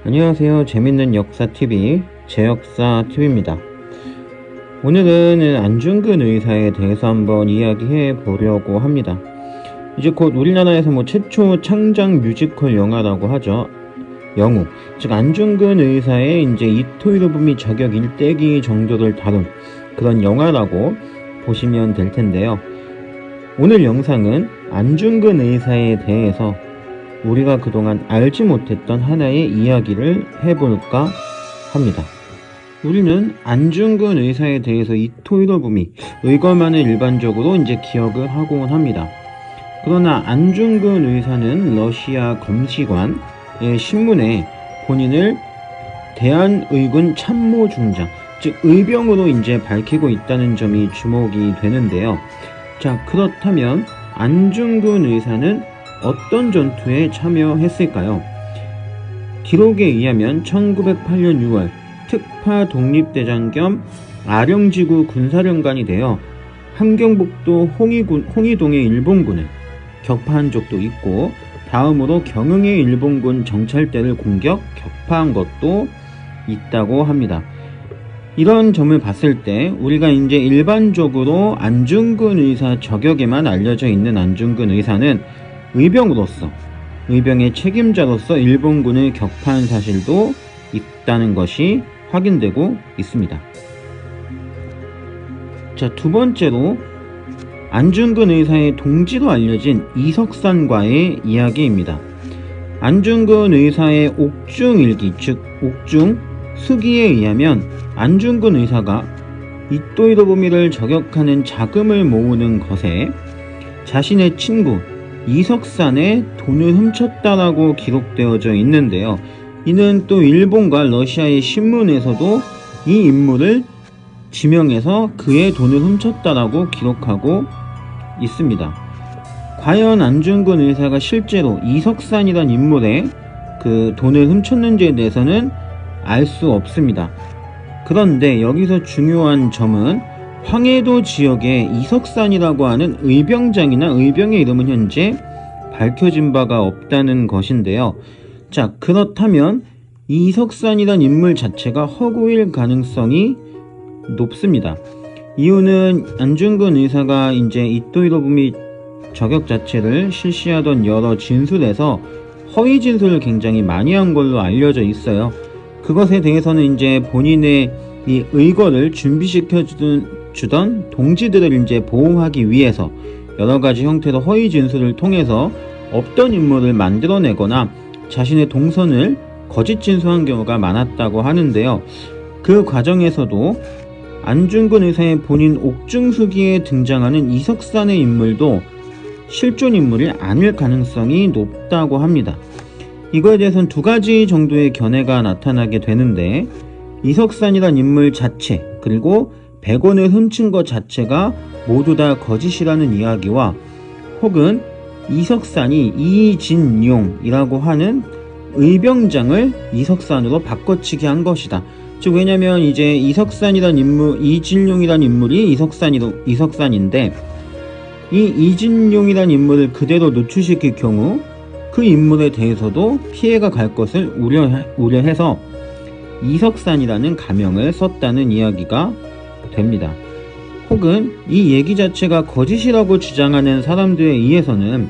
안녕하세요. 재밌는 역사TV 제역사TV입니다. 오늘은 안중근 의사에 대해서 한번 이야기해 보려고 합니다. 이제 곧 우리나라에서 최초 창작 뮤지컬 영화라고 하죠. 영웅, 즉 안중근 의사의 이제 이토 히로부미 저격 일대기 정도를 다룬 그런 영화라고 보시면 될 텐데요. 오늘 영상은 안중근 의사에 대해서 우리가 그동안 알지 못했던 하나의 이야기를 해볼까 합니다. 우리는 안중근 의사에 대해서 이토 히로부미 의거만을 일반적으로 이제 기억을 하곤 합니다. 그러나 안중근 의사는 러시아 검시관의 신문에 본인을 대한의군 참모중장, 즉 의병으로 이제 밝히고 있다는 점이 주목이 되는데요. 자, 그렇다면 안중근 의사는 어떤 전투에 참여했을까요? 기록에 의하면 1908년 6월 특파 독립대장 겸 아령지구 군사령관이 되어 함경북도 홍이동의 일본군을 격파한 적도 있고, 다음으로 경흥의 일본군 정찰대를 격파한 것도 있다고 합니다. 이런 점을 봤을 때 우리가 이제 일반적으로 안중근 의사 저격에만 알려져 있는 안중근 의사는 의병으로서, 의병의 책임자로서 일본군을 격파한 사실도 있다는 것이 확인되고 있습니다. 자, 두 번째로 안중근 의사의 동지로 알려진 이석산과의 이야기입니다. 안중근 의사의 옥중일기, 즉 옥중 수기에 의하면 안중근 의사가 이토 히로부미를 저격하는 자금을 모으는 것에 자신의 친구 이석산의 돈을 훔쳤다라고 기록되어져 있는데요. 이는 또 일본과 러시아의 신문에서도 이 인물을 지명해서 그의 돈을 훔쳤다라고 기록하고 있습니다. 과연 안중근 의사가 실제로 이석산이란 인물의 그 돈을 훔쳤는지에 대해서는 알 수 없습니다. 그런데 여기서 중요한 점은 황해도 지역에 이석산이라고 하는 의병장이나 의병의 이름은 현재 밝혀진 바가 없다는 것인데요. 자, 그렇다면 이석산이란 인물 자체가 허구일 가능성이 높습니다. 이유는 안중근 의사가 이제 이토 히로부미 저격 자체를 실시하던 여러 진술에서 허위 진술을 굉장히 많이 한 걸로 알려져 있어요. 그것에 대해서는 이제 본인의 이 의거를 준비시켜주던 동지들을 이제 보호하기 위해서 여러 가지 형태로 허위 진술을 통해서 없던 인물을 만들어내거나 자신의 동선을 거짓 진술한 경우가 많았다고 하는데요. 그 과정에서도 안중근 의사의 본인 옥중수기에 등장하는 이석산의 인물도 실존 인물이 아닐 가능성이 높다고 합니다. 이거에 대해서는 두 가지 정도의 견해가 나타나게 되는데, 이석산이란 인물 자체 그리고 100원을 훔친 것 자체가 모두 다 거짓이라는 이야기와, 혹은 이석산이 이진용이라고 하는 의병장을 이석산으로 바꿔치기 한 것이다. 즉, 왜냐면 이제 이석산이란 인물, 이진용이란 인물이 이석산인데 이 이진용이란 인물을 그대로 노출시킬 경우 그 인물에 대해서도 피해가 갈 것을 우려해서 이석산이라는 가명을 썼다는 이야기가 됩니다. 혹은 이 얘기 자체가 거짓이라고 주장하는 사람들에 의해서는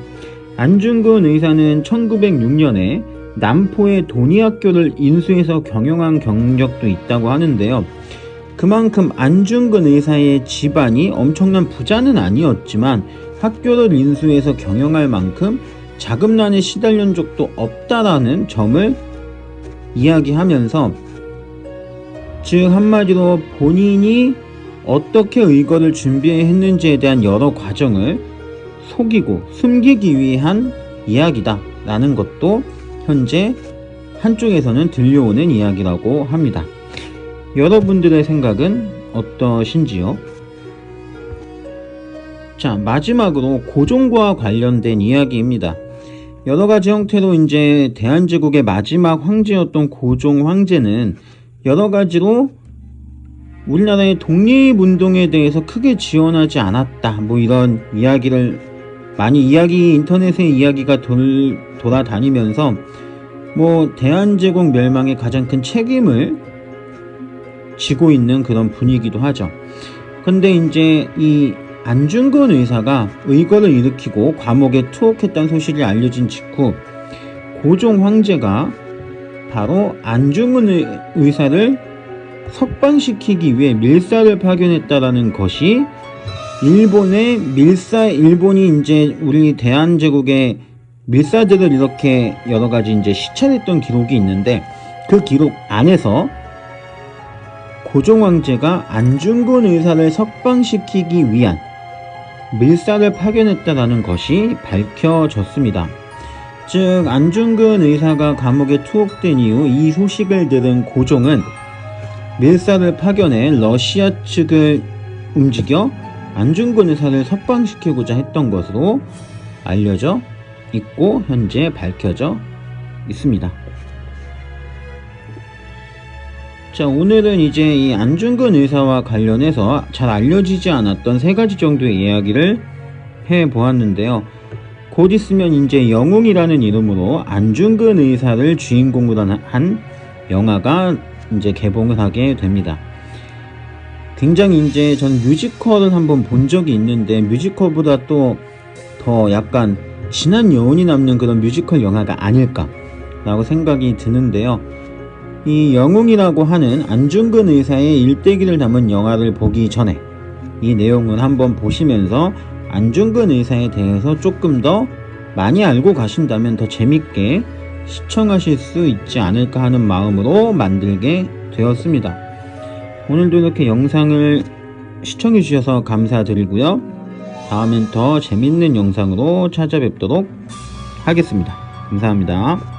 안중근 의사는 1906년에 남포의 돈이학교를 인수해서 경영한 경력도 있다고 하는데요. 그만큼 안중근 의사의 집안이 엄청난 부자는 아니었지만 학교를 인수해서 경영할 만큼 자금난에 시달린 적도 없다라는 점을 이야기하면서, 즉 한마디로 본인이 어떻게 의거를 준비했는지에 대한 여러 과정을 속이고 숨기기 위한 이야기다 라는 것도 현재 한쪽에서는 들려오는 이야기라고 합니다. 여러분들의 생각은 어떠신지요? 자, 마지막으로 고종과 관련된 이야기입니다. 여러가지 형태로 이제 대한제국의 마지막 황제였던 고종 황제는 여러가지로 우리나라의 독립운동에 대해서 크게 지원하지 않았다, 이런 이야기를 많이 인터넷에 이야기가 돌아다니면서 뭐 대한제국 멸망에 가장 큰 책임을 지고 있는 그런 분이기도 하죠. 근데 이제 이 안중근 의사가 의거를 일으키고 감옥에 투옥했다는 소식이 알려진 직후 고종 황제가 바로 안중근 의사를 석방시키기 위해 밀사를 파견했다라는 것이 일본이 이제 우리 대한제국의 밀사들을 이렇게 여러 가지 이제 시찰했던 기록이 있는데, 그 기록 안에서 고종 황제가 안중근 의사를 석방시키기 위한 밀사를 파견했다라는 것이 밝혀졌습니다. 즉 안중근 의사가 감옥에 투옥된 이후 이 소식을 들은 고종은 밀사를 파견해 러시아 측을 움직여 안중근 의사를 석방시키고자 했던 것으로 알려져 있고 현재 밝혀져 있습니다. 자, 오늘은 이제 이 안중근 의사와 관련해서 잘 알려지지 않았던 3가지 정도의 이야기를 해보았는데요. 곧 있으면 이제 영웅이라는 이름으로 안중근 의사를 주인공으로 한 영화가 이제 개봉을 하게 됩니다. 굉장히 이제 전 뮤지컬을 한번 본 적이 있는데, 뮤지컬보다 또 더 약간 진한 여운이 남는 그런 뮤지컬 영화가 아닐까라고 생각이 드는데요. 이 영웅이라고 하는 안중근 의사의 일대기를 담은 영화를 보기 전에 이 내용을 한번 보시면서 안중근 의사에 대해서 조금 더 많이 알고 가신다면 더 재밌게 시청하실 수 있지 않을까 하는 마음으로 만들게 되었습니다. 오늘도 이렇게 영상을 시청해 주셔서 감사드리고요. 다음엔 더 재밌는 영상으로 찾아뵙도록 하겠습니다. 감사합니다.